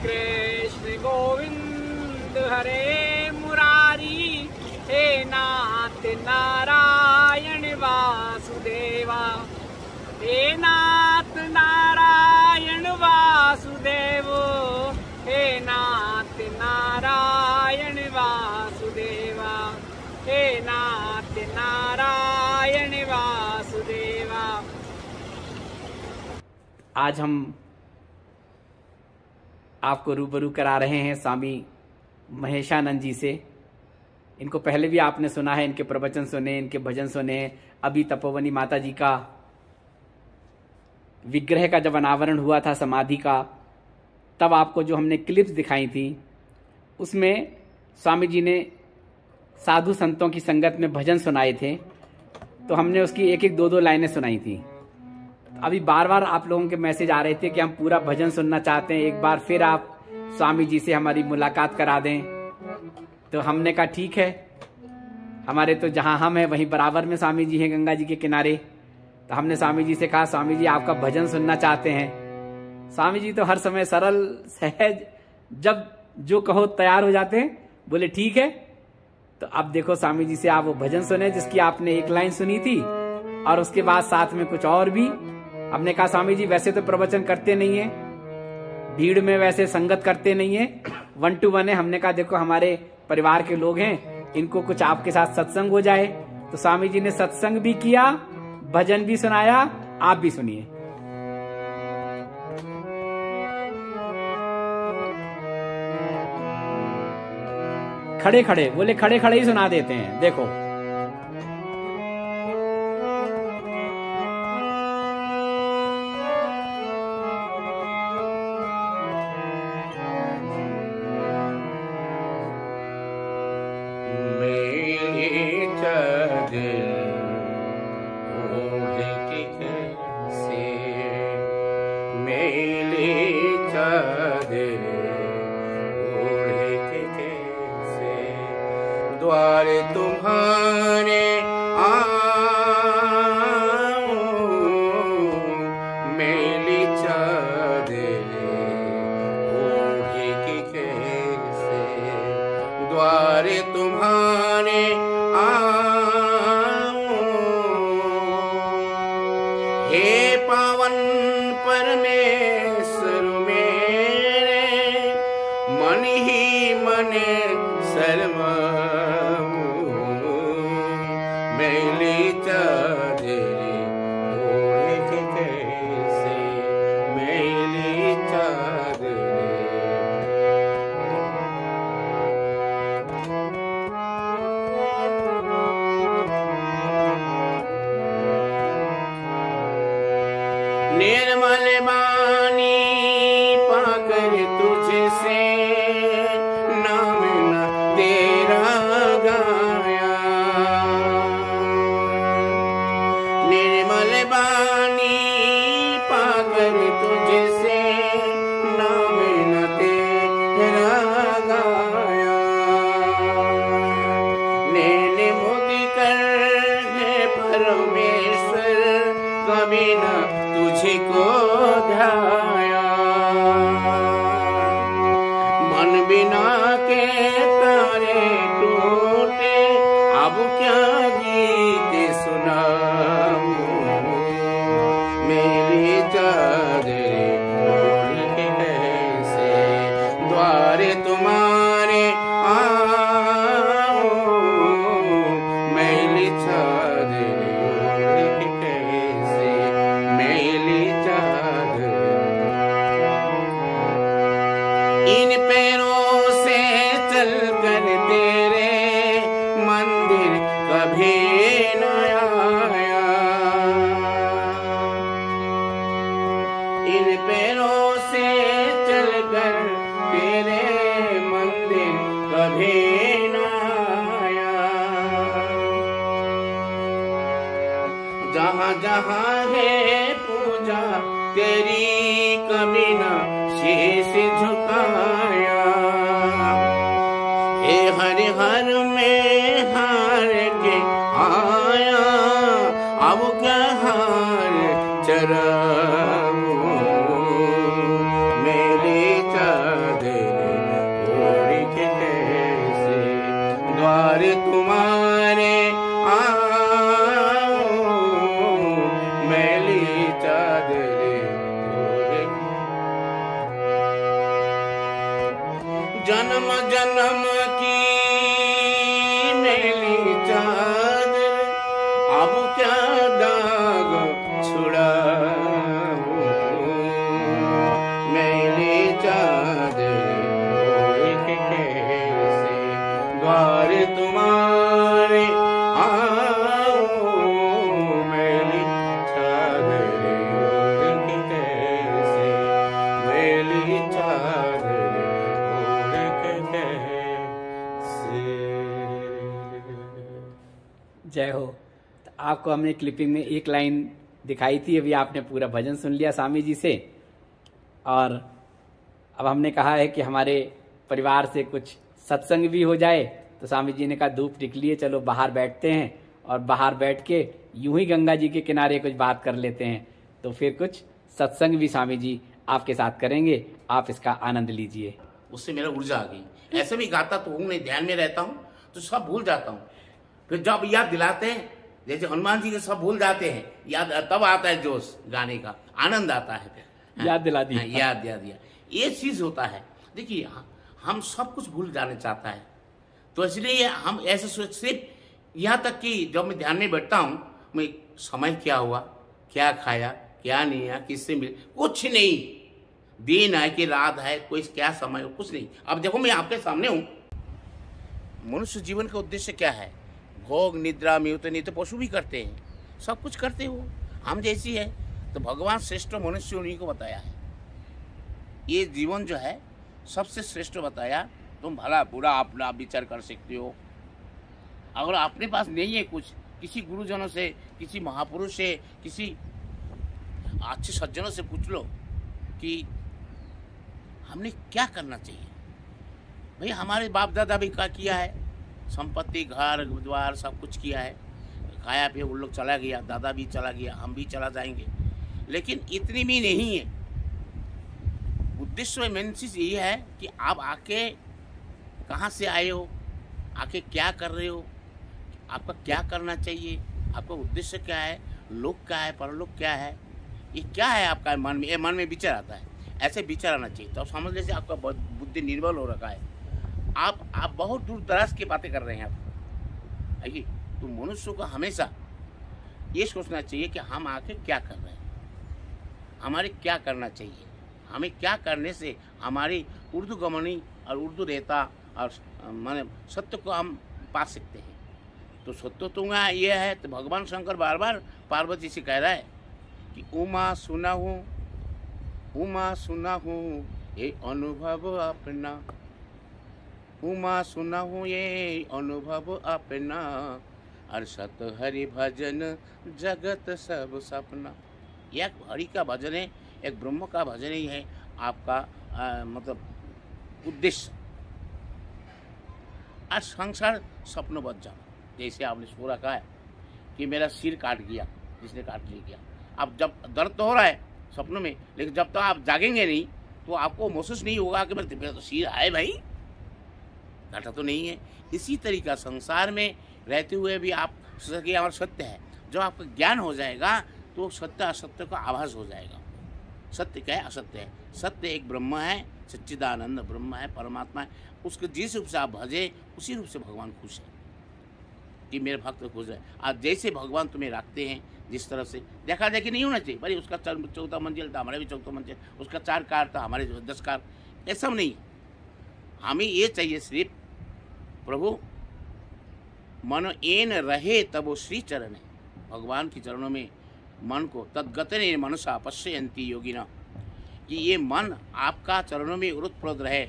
कृष्ण गोविंद हरे मुरारी, हे नाथ नारायण वासुदेवा, हे नाथ नारायण वासुदेव, हे नाथ नारायण वासुदेवा, हे नाथ नारायण वासुदेवा। आज हम आपको रूबरू करा रहे हैं स्वामी महेशानंद जी से। इनको पहले भी आपने सुना है, इनके प्रवचन सुने, इनके भजन सुने। अभी तपोवनी माता जी का विग्रह का जब अनावरण हुआ था समाधि का, तब आपको जो हमने क्लिप्स दिखाई थी, उसमें स्वामी जी ने साधु संतों की संगत में भजन सुनाए थे। तो हमने उसकी एक एक दो दो लाइनें सुनाई थी। अभी बार बार आप लोगों के मैसेज आ रहे थे कि हम पूरा भजन सुनना चाहते हैं, एक बार फिर आप स्वामी जी से हमारी मुलाकात करा दें। तो हमने कहा ठीक है, हमारे तो जहां हम हैं वहीं बराबर में स्वामी जी हैं, गंगा जी के किनारे। तो हमने स्वामी जी से कहा, स्वामी जी आपका भजन सुनना चाहते हैं। स्वामी जी तो हर समय सरल सहज, जब जो कहो तैयार हो जाते हैं। बोले ठीक है। तो अब देखो स्वामी जी से आप वो भजन सुने जिसकी आपने एक लाइन सुनी थी, और उसके बाद साथ में कुछ और भी। हमने कहा स्वामी जी वैसे तो प्रवचन करते नहीं है, भीड़ में वैसे संगत करते नहीं है, 1 to 1 है। हमने कहा देखो हमारे परिवार के लोग हैं, इनको कुछ आपके साथ सत्संग हो जाए। तो स्वामी जी ने सत्संग भी किया, भजन भी सुनाया। आप भी सुनिए। खड़े खड़े, बोले खड़े खड़े ही सुना देते हैं। देखो द्वारे तुम्हारे आऊं, मेली चादर ओढ़े के कैसे। द्वारे तुम्हारे आऊं, हे पावन परमेश्वर मेरे, मन ही मन शर्माऊं, मेली चादर ओढ़े के कैसे, मेली चादर। निर्मल वाणी पाकर तुझसे नाम न तेरा गाया। निर्मल वाणी पाकर तुझसे नाम न तेरा गाया। नैन मुदि कर है परमेश्वर, कभी न तुझको ध्याया। मन बिना के तारे टूटे, अब क्या गीत सुनाऊं, मेरी चादर ओढ़ के कैसे। द्वारे तुम्हारे आऊं, मेरी चादर ओढ़ के कैसे, मेरी चादर। इन पैरों से चलकर तेरे मंदिर कभी न आया। इन पैरों से चलकर तेरे मंदिर कभी न आया। जहाँ जहाँ है पूजा तेरी, कभी न शीश झुकाया। हे हरि हर में हार के आया, अब क्या हार चराऊं, मेरी चादर द्वार तुम्हारे आओ, मैली चादरें ओढ़े। जन्म जन्म की मैली चादर, अब क्या दाग छुड़ाऊं, मैली चादर ओढ़ के कैसे द्वार तुम्हारे आओ, मैली चादर ओढ़ के कैसे, मैली चादर ओढ़ के कैसे। जय हो। तो आपको हमने क्लिपिंग में एक लाइन दिखाई थी, अभी आपने पूरा भजन सुन लिया स्वामी जी से। और अब हमने कहा है कि हमारे परिवार से कुछ सत्संग भी हो जाए, तो स्वामी जी ने कहा धूप निकलिए, चलो बाहर बैठते हैं और बाहर बैठ के यूं ही गंगा जी के किनारे कुछ बात कर लेते हैं। तो फिर कुछ सत्संग भी स्वामी जी आपके साथ करेंगे, आप इसका आनंद लीजिए। उससे मेरा ऊर्जा आ गई। ऐसे भी गाता तो हूँ नहीं, ध्यान में रहता हूँ तो सब भूल जाता हूँ। फिर जब याद दिलाते हैं, जैसे हनुमान जी के सब भूल जाते हैं, याद तब आता है जोश गाने का, आनंद आता है। फिर याद दिला दी। याद दिया। ये चीज होता है। देखिए हम सब कुछ भूल जाने चाहता है, तो इसलिए हम ऐसे सोच, सिर्फ यहाँ तक कि जब मैं ध्यान में बैठता हूँ, मैं समय क्या हुआ, क्या खाया, क्या नहीं आया, किससे मिले, कुछ नहीं। दिन है कि रात है, कोई क्या समय हो, कुछ नहीं। अब देखो मैं आपके सामने हूँ। मनुष्य जीवन का उद्देश्य क्या है? भोग, निद्रा, मृत्यु। नहीं तो पशु भी करते हैं, सब कुछ करते हो, हम जैसी है। तो भगवान श्रेष्ठ मनुष्य उन्हीं को बताया है। ये जीवन जो है सबसे श्रेष्ठ बताया। तुम भला बुरा अपना विचार कर सकते हो। अगर अपने पास नहीं है कुछ, किसी गुरुजनों से, किसी महापुरुष से, किसी अच्छे सज्जनों से पूछ लो कि हमने क्या करना चाहिए। भाई हमारे बाप दादा भी क्या किया है, संपत्ति, घर द्वार सब कुछ किया है, खाया पिया, उन लोग चला गया, दादा भी चला गया, हम भी चला जाएंगे। लेकिन इतनी भी नहीं है। उद्देश्य मेन चीज़ यही है कि आप आके कहाँ से आए हो, आके क्या कर रहे हो, आपका क्या करना चाहिए, आपका उद्देश्य क्या है, लोक क्या है, परलोक क्या है, ये क्या है आपका मन में। ये मन में विचार आता है, ऐसे विचार आना चाहिए। तो आप समझ लीजिए आपका बुद्धि निर्बल हो रखा है। आप बहुत दूर दराज की बातें कर रहे हैं आप। आइए, तो मनुष्य को हमेशा ये सोचना चाहिए कि हम आके क्या कर रहे हैं, हमारे क्या करना चाहिए, हमें क्या करने से हमारी उर्दू गमनी और उर्दू रहता और माने सत्य को हम पा सकते हैं। तो सत्य तो ये है। तो भगवान शंकर बार बार पार्वती से कह रहा है कि उमा सुना हूँ ये अनुभव अपना, उमा सुना हूँ ये अनुभव अपना, और सत हरि भजन जगत सब सपना। एक हरि का भजन है, एक ब्रह्म का भजन ही है आपका मतलब उद्देश्य। आज संसार स्वप्न बच जाओ। जैसे आपने सो रखा है कि मेरा सिर काट गया, जिसने काट ले गया। अब जब दर्द तो हो रहा है सपनों में, लेकिन जब तक आप जागेंगे नहीं तो आपको महसूस नहीं होगा कि मेरा तो सिर है भाई, काटा तो नहीं है। इसी तरीका संसार में रहते हुए भी आप सोचेंगे हमारा सत्य है। जब आपका ज्ञान हो जाएगा तो सत्य असत्य का आभास हो जाएगा। सत्य क्या है, असत्य है। सत्य एक ब्रह्म है, सच्चिदानंद ब्रह्म है, परमात्मा है। उसके जिस रूप से आप भजे उसी रूप से भगवान खुश है कि मेरे भक्त खुश है। आज जैसे भगवान तुम्हें रखते हैं, जिस तरह से देखा देखी नहीं होना चाहिए। भाई उसका 14 मंजिल था, हमारे भी 14 मंजिल, उसका 4 कार था, हमारे 10 कार, ऐसा नहीं। हमें ये चाहिए सिर्फ प्रभु मन एन रहे तब वो श्री चरण है। भगवान के चरणों में मन को तद्गतने मनसा पश्यन्ति योगिना, कि ये मन आपका चरणों में उरुत्प्रोत रहे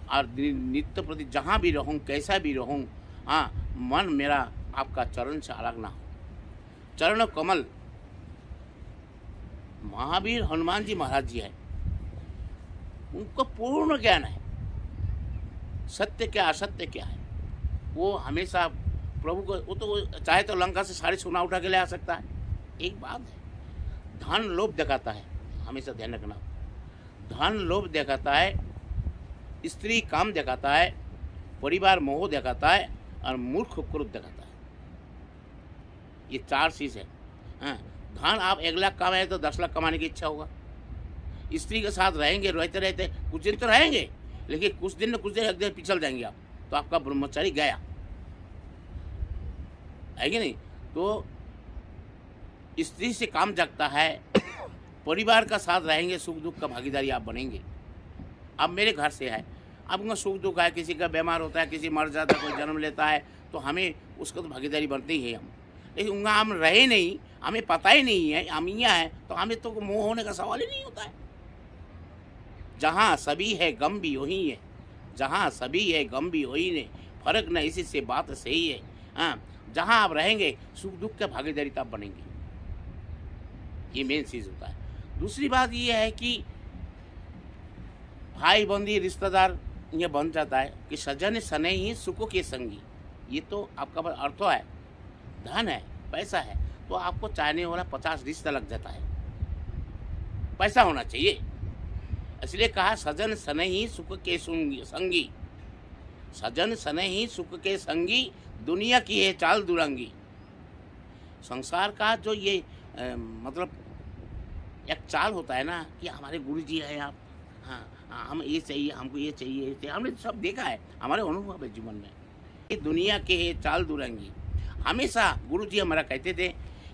और नित्य प्रति जहाँ भी रहूँ, कैसा भी रहूँ, हाँ मन मेरा आपका चरण से अलग ना हो। चरण कमल महावीर हनुमान जी महाराज जी है, उनको पूर्ण ज्ञान है सत्य क्या असत्य क्या है। वो हमेशा प्रभु को, वो तो चाहे तो लंका से सारी सोना उठा के ले आ सकता है। एक बात है, धन लोभ दिखाता है, हमेशा ध्यान रखना। धन लोभ दिखाता है, स्त्री काम दिखाता है, परिवार मोह दिखाता है, और मूर्ख क्रोध दिखाता है। ये 4 चीज़ है। हाँ, धन आप 1 लाख कमाए तो 10 लाख कमाने की इच्छा होगा। स्त्री के साथ रहेंगे, रहते रहते कुछ दिन तो रहेंगे, लेकिन कुछ दिन एक दिन पिछल जाएंगे आप, तो आपका ब्रह्मचारी गया है कि नहीं। तो स्त्री से काम जगता है, परिवार का साथ रहेंगे, सुख दुख का भागीदारी आप बनेंगे। अब मेरे घर से है, अब उनका सुख दुख है, किसी का बीमार होता है, किसी मर जाता है, कोई जन्म लेता है, तो हमें उसका तो भागीदारी बनते ही है हम। लेकिन उनका हम रहे नहीं, हमें पता ही नहीं है हम यहाँ हैं, तो हमें तो मोह होने का सवाल ही नहीं होता है। जहाँ सभी है गम भी वही है, जहाँ सभी है गम भी वही ने, फर्क न इसी से बात सही है। हाँ, जहाँ आप रहेंगे सुख दुख का भागीदारी तब बनेंगे, ये मेन चीज़ होता है। दूसरी बात ये है कि भाई बंदी रिश्तेदार ये बन जाता है कि सजन सने ही सुखों के संगी। ये तो आपका अर्थ है, धन है, पैसा है, तो आपको चाहने वाला 50 रिश्ता लग जाता है। पैसा होना चाहिए, इसलिए कहा सजन सने ही सुख के संगी, सजन सने ही सुख के संगी, दुनिया की है चाल दुरंगी। संसार का जो ये मतलब एक चाल होता है ना कि हमारे गुरुजी है आप, हाँ हम ये चाहिए, हमको ये चाहिए, हमने सब देखा है, हमारे अनुभव है जीवन में। ये दुनिया के है चाल दुरंगी। हमेशा गुरुजी हमारा कहते थे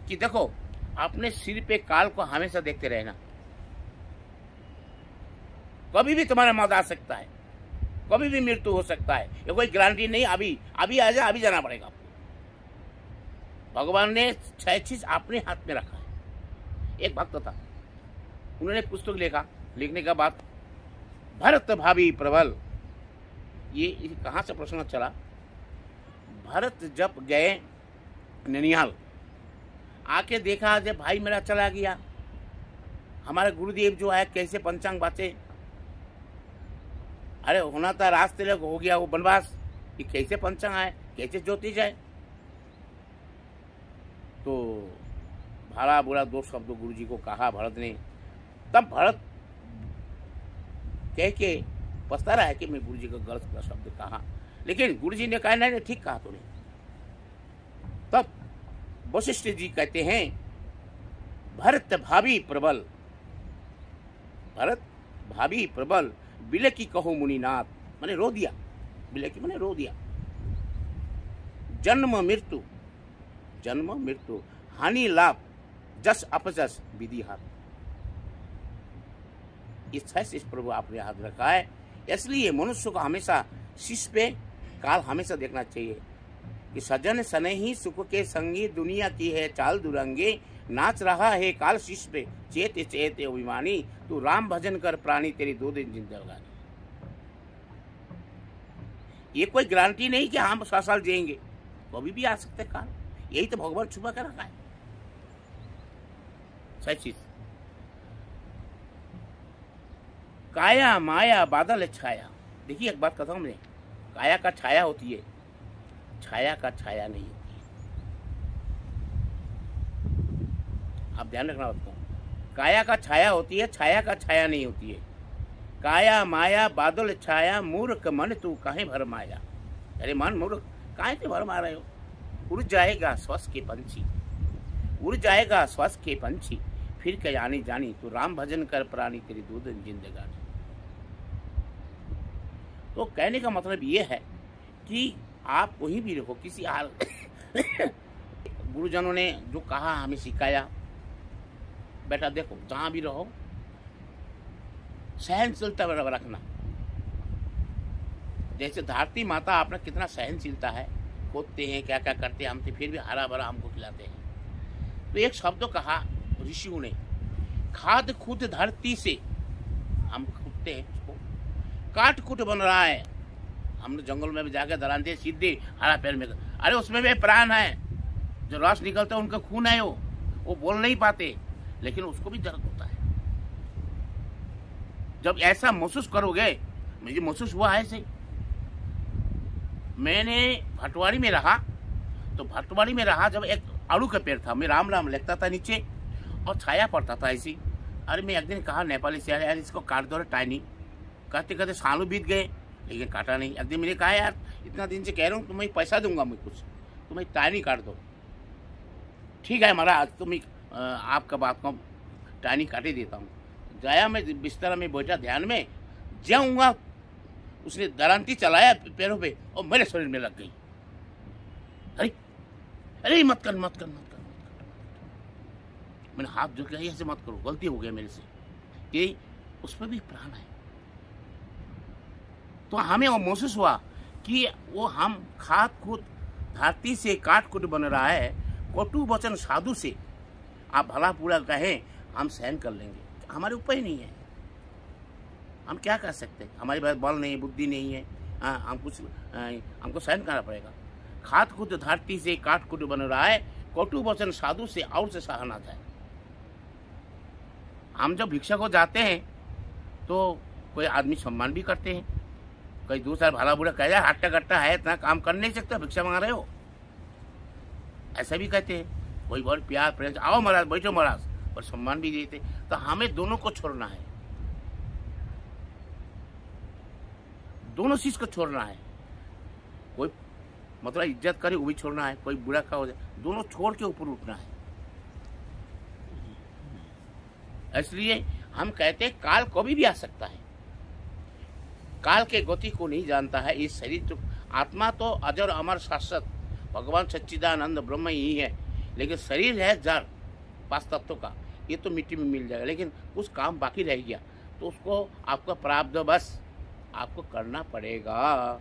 कि देखो अपने सिर पे काल को हमेशा देखते रहना, कभी भी तुम्हारा मौत आ सकता है, कभी भी मृत्यु हो सकता है, ये कोई गारंटी नहीं। अभी आ जा, अभी जाना पड़ेगा आपको। भगवान ने 6 चीज अपने हाथ में रखा है। एक भक्त था, उन्होंने पुस्तक लिखा, लिखने के बाद भरत भाभी प्रबल, ये कहाँ से प्रश्न चला। भरत जब गए ननिहाल, आके देखा जब भाई मेरा चला गया, हमारे गुरुदेव जो है कैसे पंचांग बातें, अरे होना था रास्ते लग हो गया वो बनवास, ये कैसे पंचांग आए, कैसे ज्योतिष है। तो भाड़ा बुरा 2 शब्द गुरुजी को कहा भरत ने। तब भरत कह के पछता रहा है कि मैं गुरुजी का गलत शब्द कहा, लेकिन गुरुजी ने कहा नहीं ठीक कहा तूने। तब वशिष्ठ जी कहते हैं भरत भाभी प्रबल, भरत भाभी प्रबल, बिलकी कहो मुनिनाथ, मैंने रो दिया, बिलकी मैंने रो दिया। जन्म मृत्यु हानि लाभ जस अपजस विधि हाथ, इस 6 चीज प्रभु आपने हाथ रखा है। इसलिए मनुष्य को हमेशा शीश पे काल हमेशा देखना चाहिए कि सजन सने ही सुख के संगी, दुनिया की है चाल दुरंगी, नाच रहा है काल शीश पे, चेत चेत अभिमानी, तू राम भजन कर प्राणी तेरी 2 दिन जिंदगानी। ये कोई गारंटी नहीं कि हम 100 साल जिएंगे, कभी भी आ सकते काल, यही तो भगवान छुपा कर रखा है। सही चीज, काया माया बादल छाया। देखिए एक बात कहता हूं मैं, काया का छाया होती है, छाया का छाया नहीं होती है। आप ध्यान रखना बात को, काया का छाया होती है, छाया का छाया नहीं होती है। काया माया बादल छाया, मूर्ख मन तू काहे भर माया। अरे मन मूर्ख, काहे से भर मार रहे हो। उड़ जाएगा श्वास के पंछी, उड़ जाएगा श्वास के पंछी, फिर क्या आने जानी, तू राम भजन कर प्राणी तेरी 2 दिन जिंदगानी। तो कहने का मतलब ये है कि आप कहीं भी रहो, किसी हाल गुरुजनों ने जो कहा हमें सिखाया, बेटा देखो जहां भी रहो सहनशीलता रखना। जैसे धरती माता आपने कितना सहनशीलता है, खोदते हैं क्या क्या करते हैं, हमसे फिर भी हरा भरा हमको खिलाते हैं। तो एक शब्द कहा ऋषियों ने, खाद खुद धरती से, हम खुदते हैं उसको, काट कुट बन रहा है। हमने जंगल में भी जाकर दरानते सीधे हरा पैर में, अरे उसमें भी प्राण है, जो रस निकलता है उनका खून है, वो बोल नहीं पाते, लेकिन उसको भी दर्द होता है। जब ऐसा महसूस करोगे, मुझे महसूस हुआ है ऐसे। मैंने भटवाड़ी में रहा, तो भटवाड़ी में रहा जब एक आड़ू का पेड़ था, मैं राम राम लिखता था नीचे और छाया पड़ता था ऐसी। अरे मैं एक दिन कहा नेपाली से, यार इसको काट दो टाइनी, कहते कहते सालों बीत गए लेकिन काटा नहीं। एक दिन मैंने कहा यार इतना दिन से कह रहा हूँ तुम्हें पैसा दूंगा, मैं कुछ तुम्हें टाइनी काट दो। ठीक है महाराज, तुम्हें आपका बात को टाइनी काट ही देता हूँ। गया मैं बिस्तर में बैठा ध्यान में, जाऊँगा उसने दरांती चलाया पैरों पे और मेरे शरीर में लग गई। अरे अरे मत कर मत कर मत कर मत कर। मैंने हाथ जोड़ के ऐसे मत करो, गलती हो गया मेरे से, कि उस पर भी प्राण है। तो हमें वो महसूस हुआ कि वो हम खाद खुद धरती से काट कुट बन रहा है, कटु वचन साधु से आप भला पूरा कहें हम सहन कर लेंगे, हमारे ऊपर ही नहीं है, हम क्या कर सकते हैं, हमारे पास बल नहीं, बुद्धि नहीं है, हमको सहन करना पड़ेगा। खाद खुद धरती से काट कुट बन रहा है, कटु वचन साधु से और से सहना जाए। हम जब भिक्षा को जाते हैं तो कोई आदमी सम्मान भी करते हैं, कोई दूसरा भला बुरा कह जाए हट्टा कट्टा है, इतना काम कर नहीं सकता, भिक्षा मांग रहे हो, ऐसा भी कहते हैं। कोई बहुत प्यार प्रेम, आओ महाराज बैठो महाराज, और सम्मान भी देते। तो हमें दोनों को छोड़ना है, दोनों चीज को छोड़ना है। कोई मतलब इज्जत करे वो भी छोड़ना है, कोई बुरा का हो जाए, दोनों छोड़ के ऊपर उठना है। इसलिए हम कहते हैं काल कभी भी आ सकता है, काल के गति को नहीं जानता है। इस शरीर तो आत्मा तो अजर अमर शाश्वत भगवान सच्चिदानंद ब्रह्म ही है, लेकिन शरीर है जड़ 5 तत्वों का, ये तो मिट्टी में मिल जाएगा, लेकिन कुछ काम बाकी रह गया तो उसको आपका प्रारब्ध बस आपको करना पड़ेगा।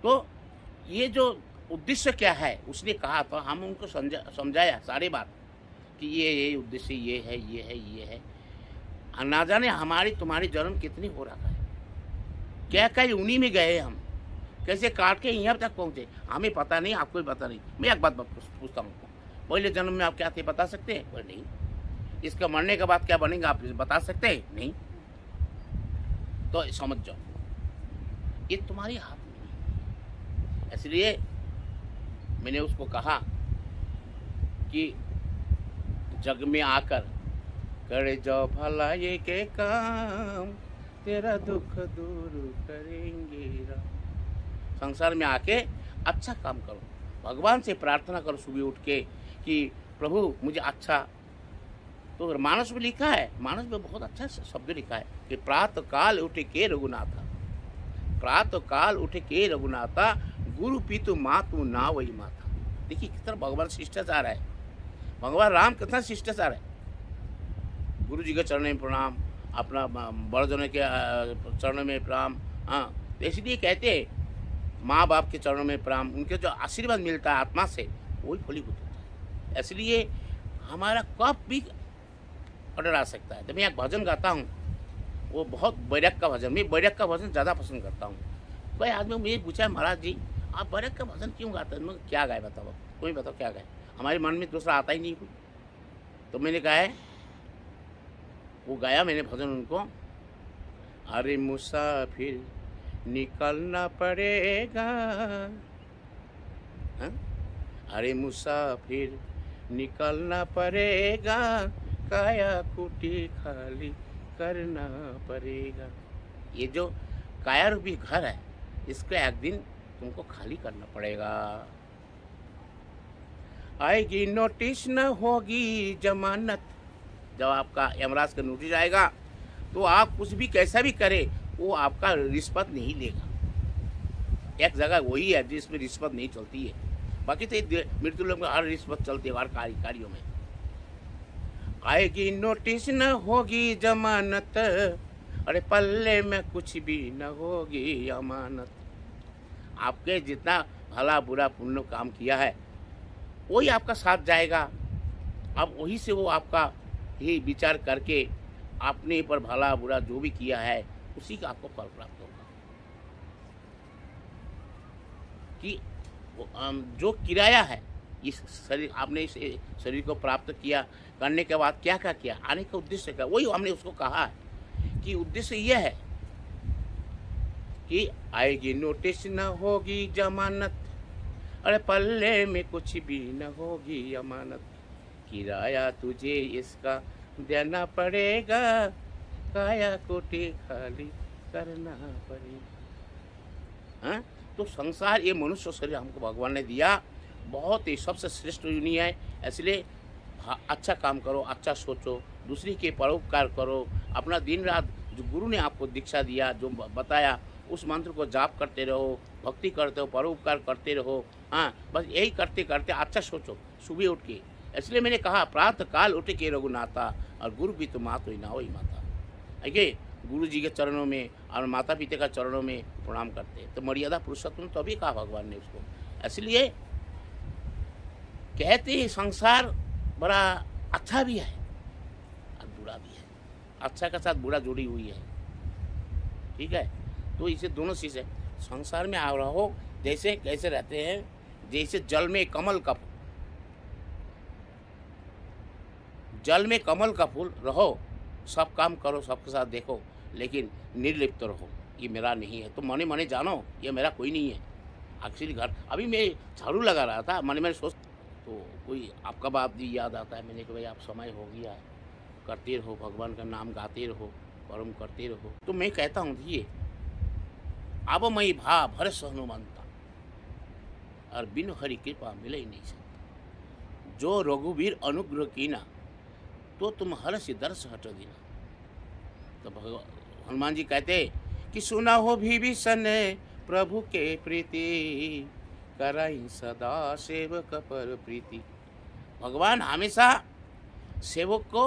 तो ये जो उद्देश्य क्या है उसने कहा, तो हम उनको समझाया सारी बात कि ये उद्देश्य ये है, ये है, ये है। ना जाने हमारी तुम्हारी जन्म कितनी हो रखा है, क्या कहीं उन्हीं में गए हम, कैसे काट के यहाँ तक पहुँचे हमें पता नहीं, आपको भी पता नहीं। मैं एक बात पूछता हूँ, पहले जन्म में आप क्या थे बता सकते हैं? कोई नहीं। इसका मरने के बाद क्या बनेगा आप बता सकते हैं? नहीं। तो समझ जाओ ये तुम्हारी हाथ में नहीं। इसलिए मैंने उसको कहा कि जग में आकर करे जाओ भलाई के काम, तेरा दुख दूर करेंगे। संसार में आके अच्छा काम करो, भगवान से प्रार्थना करो सुबह उठ के कि प्रभु मुझे अच्छा। तो मानस में लिखा है, मानस में बहुत अच्छा शब्द लिखा है कि प्रातः काल उठे के रघुनाथा, प्रातः काल उठे के रघुनाथा, गुरु पीतु मातु ना वही माता। देखिए कितना भगवान शिष्टाचार है, भगवान राम कितना शिष्टाचार है। गुरु जी के चरण में प्रणाम, अपना बड़जनों के चरणों में प्रणाम। हाँ, तो इसलिए कहते हैं माँ बाप के चरणों में प्रणाम, उनके जो आशीर्वाद मिलता है आत्मा से वही फलीभूत होता है। इसलिए हमारा कब भी ऑर्डर आ सकता है। तो मैं एक भजन गाता हूँ, वो बहुत बैरक का भजन, मैं बैरक का भजन ज़्यादा पसंद करता हूँ। कोई आदमी मुझे पूछा महाराज जी आप बैरक का भजन क्यों गाते हैं? मैं क्या गाए बताओ, तुम ही बताओ क्या गाए, हमारे मन में दूसरा आता ही नहीं कोई। तो मैंने कहा है, वो गाया मैंने भजन उनको, अरे मुसाफिर निकलना पड़ेगा, हाँ? अरे मुसाफिर निकलना पड़ेगा, काया कुटी खाली करना पड़ेगा। ये जो काया रूपी घर है इसको एक दिन तुमको खाली करना पड़ेगा। आएगी नोटिस न होगी जमानत, जब आपका यमराज का नोटिस आएगा तो आप कुछ भी कैसा भी करे वो आपका रिश्वत नहीं लेगा। एक जगह वही है जिसमें रिश्वत नहीं चलती है, बाकी तो मृत्यु लोग में हर रिश्वत चलती है, हर कार्यों में। आएगी नोटिस न होगी जमानत, अरे पल्ले में कुछ भी न होगी अमानत। आपके जितना भला बुरा पुण्य काम किया है वही आपका साथ जाएगा, अब वही से वो आपका ही विचार करके अपने पर भला बुरा जो भी किया है उसी का आपको फल प्राप्त होगा। कि जो किराया है इस शरीर, आपने इस शरीर को प्राप्त किया करने के बाद क्या क्या किया, आने का उद्देश्य क्या, वही हमने उसको कहा है कि उद्देश्य यह है कि आएगी नोटिस न होगी जमानत, अरे पल्ले में कुछ भी न होगी अमानत, किराया तुझे इसका देना पड़ेगा, काया कोटी खाली करना पड़ेगा। हाँ? तो संसार ये मनुष्य शरीर हमको भगवान ने दिया, बहुत ही सबसे श्रेष्ठ योनि है। इसलिए अच्छा काम करो, अच्छा सोचो, दूसरी के परोपकार करो, अपना दिन रात जो गुरु ने आपको दीक्षा दिया, जो बताया, उस मंत्र को जाप करते रहो, भक्ति करते हो, परोपकार करते रहो। हाँ, बस यही करते करते अच्छा सोचो सुबह उठ के। इसलिए मैंने कहा प्रातः काल उठ के रघुनाथा, और गुरु भी तो माँ तो ही ना हो ही माता। आइए गुरु जी के चरणों में और माता पिता का चरणों में प्रणाम करते हैं। तो मर्यादा पुरुषोत्तम तो अभी कहा भगवान ने उसको। इसलिए कहते हैं संसार बड़ा अच्छा भी है और बुरा भी है, अच्छा के साथ बुरा जुड़ी हुई है। ठीक है, तो इसे दोनों चीज़ है। संसार में आ रहो जैसे कैसे रहते हैं, जैसे जल में कमल का फूल, जल में कमल का फूल रहो, सब काम करो, सबके साथ देखो, लेकिन निर्लिप्त रहो। ये मेरा नहीं है, तो मने मने जानो ये मेरा कोई नहीं है। एक्चुअली घर अभी मैं झाड़ू लगा रहा था, मने मैंने सोच, तो कोई आपका बात भी याद आता है। मैंने कहा भाई आप समय हो गया है, करते रहो, भगवान का नाम गाते रहो, कर्म करते रहो। तो मैं कहता हूँ ये अब मई भा भर हनुमंता, और बिन हरि कृपा मिले ही नहीं सकता। जो रघुवीर अनुग्रह कीना, तो तुम हर से दर्श हट देना। तो हनुमान जी कहते कि सुना हो विभीषण प्रभु के प्रीति, कराई सदा सेवक पर प्रीति। भगवान हमेशा सेवक को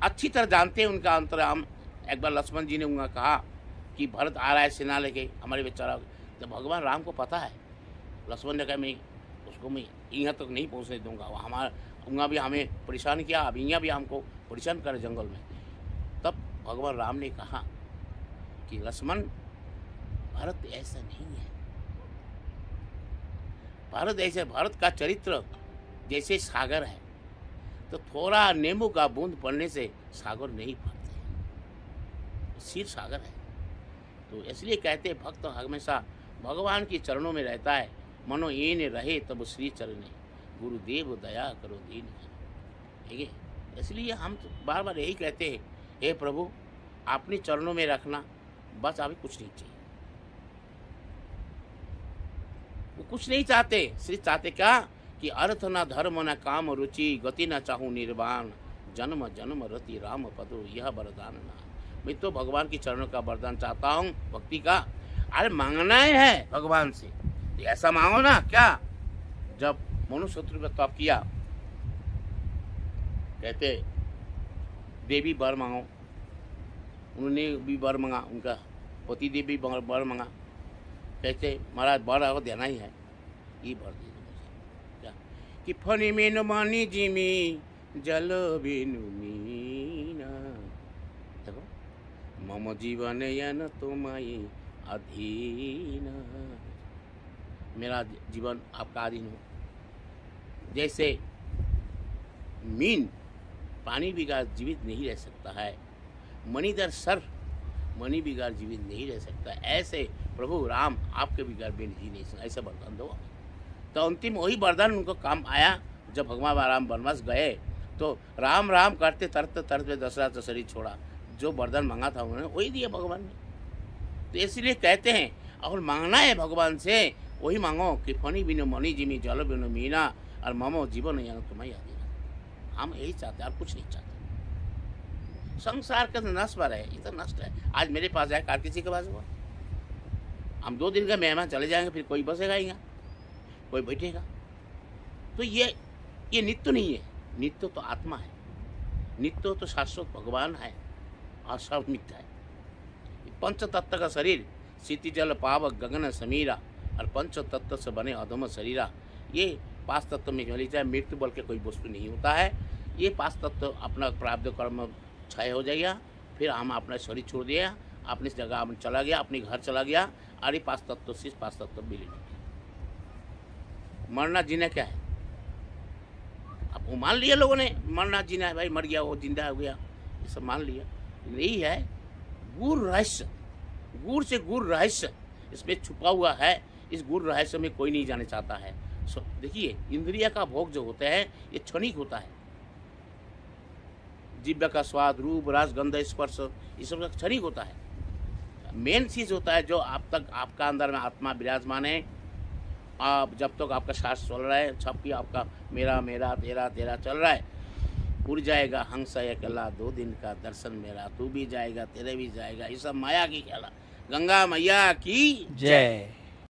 अच्छी तरह जानते हैं, उनका अंतराम। एक बार लक्ष्मण जी ने उनका कहा कि भरत आ रहा है सेना लेके, हमारे बेचारा, तो भगवान राम को पता है। लक्ष्मण ने कहा मैं उसको मैं यहाँ तक नहीं पहुँचने दूंगा, वो हमारा उनका भी हमें परेशान किया, अब यहाँ भी हमको परेशान करे जंगल में। तब भगवान राम ने कहा कि लक्ष्मण भारत ऐसा नहीं है, भारत ऐसे, भारत का चरित्र जैसे सागर है, तो थोड़ा नींबू का बूंद पड़ने से सागर नहीं फटते, सिर सागर है। तो इसलिए कहते भक्त हमेशा भगवान के चरणों में रहता है। मनो ये ने रहे तब श्री चरणे, गुरुदेव दया करो दीन। ठीक है, इसलिए हम तो बार बार यही कहते हैं, हे प्रभु अपने चरणों में रखना, बस अभी कुछ नहीं चाहिए। वो कुछ नहीं चाहते, सिर्फ चाहते क्या कि अर्थ न धर्म न काम रुचि, गति न चाहूँ निर्वाण, जन्म जन्म रति राम पदो यह वरदान ना। मैं तो भगवान की चरणों का वरदान चाहता हूँ, भक्ति का। अरे मांगना है भगवान से, ऐसा मांगो ना। क्या जब मनुष्य पे तप किया, कहते देवी वर मांगो, उन्होंने भी वर मांगा, उनका पति देव भी वर मांगा। कहते महाराज वर आपको देना ही है, ये वर दे दो मुझे। क्या कि फनी में न मानी जिमी जल बिनु मीना, देखो मम जीवन यन तुम्हारी अधीन, मेरा जीवन आपका अधीन हो। जैसे मीन पानी बिगाड़ जीवित नहीं रह सकता है, मणिधर सर्फ मणि बिगाड़ जीवित नहीं रह सकता, ऐसे प्रभु राम आपके बिगाड़ भी जी नहीं सकता। ऐसा वरदान दो। तो अंतिम वही वरदान उनको काम आया। जब भगवान राम वनवास गए तो राम राम करते तरते तरते दशरथ शरीर छोड़ा। जो वरदान मांगा था उन्होंने वही दिया भगवान ने। तो इसलिए कहते हैं और मांगना है भगवान से वही मांगो कि फनी बिनो मणि जिमी जल बिनो मीना और ममो जीवन यानी तुम्हें याद देना। हम यही चाहते हैं और कुछ नहीं चाहते। संसार का नष्ट पर है, इतना नष्ट है। आज मेरे पास जाए कार किसी के पास हुआ, हम 2 दिन का मेहमान चले जाएंगे, फिर कोई बसेगा ही यहाँ, कोई बैठेगा। तो ये नित्य नहीं है, नित्य तो आत्मा है, नित्य तो शाश्वत भगवान है और सब मिथ्या है। पंच तत्व का शरीर क्षिति जल पावक गगन समीरा और पंच तत्व से बने अधम शरीरा, ये 5 तत्व में मिली जाए मृत्यु बल के कोई वस्तु नहीं होता है। ये 5 तत्व अपना प्रारब्ध कर्म क्षय हो जाएगा, फिर हम अपना शरीर छोड़ दिया, अपनी जगह हम चला गया, अपने घर चला गया, और ये 5 तत्व से 5 तत्व मिले। मरना जीना क्या है? अब वो मान लिया लोगों ने, मरना जीना है, भाई मर गया वो जिंदा हो गया, ये सब मान लिया। यही है गुर रहस्य, गुर से गुर रहस्य इसमें छुपा हुआ है। इस गुर रहस्य में कोई नहीं जाने चाहता है। देखिए इंद्रिय का भोग जो होता है ये क्षणिक होता है। जिह्वा का स्वाद, रूप, रस, गंध, स्पर्श, ये सब क्षणिक होता है। मेन चीज़ होता है जो आप तक आपका अंदर में आत्मा विराजमान है, आप जब तक आपका सांस चल रहा है, सबकी आपका मेरा मेरा तेरा तेरा चल रहा है, उड़ जाएगा हंस अकेला 2 दिन का दर्शन मेरा, तू भी जाएगा तेरे भी जाएगा, ये सब माया की खेला। गंगा मैया की जय।